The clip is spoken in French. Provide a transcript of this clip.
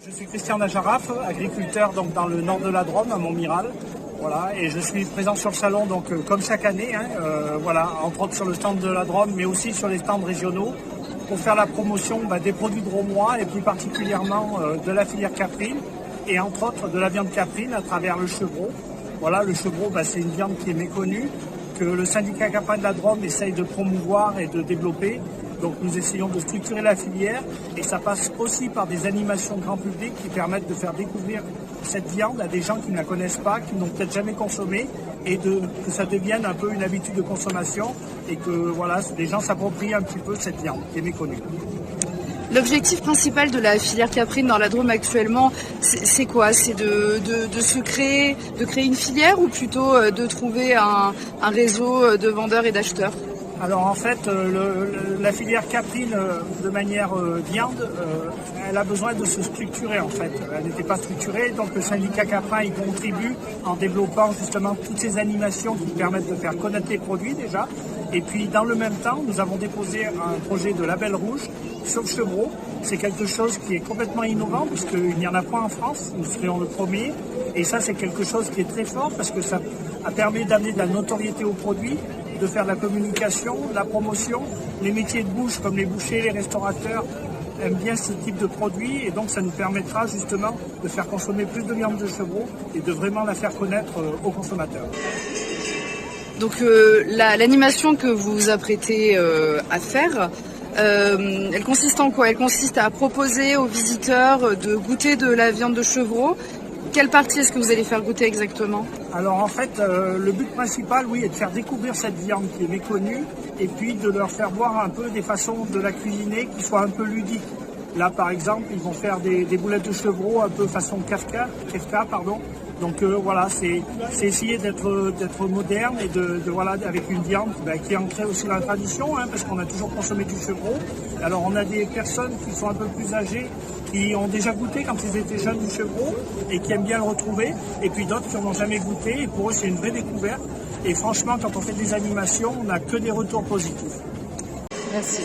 Je suis Christian Najaraf, agriculteur donc dans le nord de la Drôme, à Montmiral. Voilà, et je suis présent sur le salon donc comme chaque année, voilà, entre autres sur le stand de la Drôme, mais aussi sur les stands régionaux, pour faire la promotion des produits drômois et plus particulièrement de la filière caprine et entre autres de la viande caprine à travers le chevreau. Voilà, le chevreau, c'est une viande qui est méconnue, que le syndicat caprin de la Drôme essaye de promouvoir et de développer. Donc nous essayons de structurer la filière et ça passe aussi par des animations grand public qui permettent de faire découvrir cette viande à des gens qui ne la connaissent pas, qui n'ont peut-être jamais consommé et que ça devienne un peu une habitude de consommation et que voilà, les gens s'approprient un petit peu cette viande qui est méconnue. L'objectif principal de la filière caprine dans la Drôme actuellement, c'est quoi? C'est de créer une filière ou plutôt de trouver un réseau de vendeurs et d'acheteurs? Alors en fait, la filière caprine, de manière viande, elle a besoin de se structurer en fait. Elle n'était pas structurée, donc le syndicat caprin y contribue en développant justement toutes ces animations qui permettent de faire connaître les produits déjà. Et puis dans le même temps, nous avons déposé un projet de label rouge sur le chevreau. C'est quelque chose qui est complètement innovant puisqu'il n'y en a pas en France, nous serions le premier. Et ça c'est quelque chose qui est très fort parce que ça permet d'amener de la notoriété au produit, de faire de la communication, de la promotion. Les métiers de bouche comme les bouchers, les restaurateurs aiment bien ce type de produit et donc ça nous permettra justement de faire consommer plus de viande de chevreau et de vraiment la faire connaître aux consommateurs. Donc l'animation que vous vous apprêtez à faire, elle consiste en quoi? Elle consiste à proposer aux visiteurs de goûter de la viande de chevreau. Quelle partie est-ce que vous allez faire goûter exactement? Alors en fait, le but principal, oui, est de faire découvrir cette viande qui est méconnue et puis de leur faire voir un peu des façons de la cuisiner qui soient un peu ludiques. Là, par exemple, ils vont faire des boulettes de chevreau un peu façon Kafka. Donc voilà, c'est essayer d'être moderne et voilà, avec une viande qui est ancrée aussi dans la tradition, parce qu'on a toujours consommé du chevreau. Alors on a des personnes qui sont un peu plus âgées, qui ont déjà goûté quand ils étaient jeunes du chevreau et qui aiment bien le retrouver, et puis d'autres qui n'en ont jamais goûté, et pour eux c'est une vraie découverte. Et franchement, quand on fait des animations, on n'a que des retours positifs. Merci.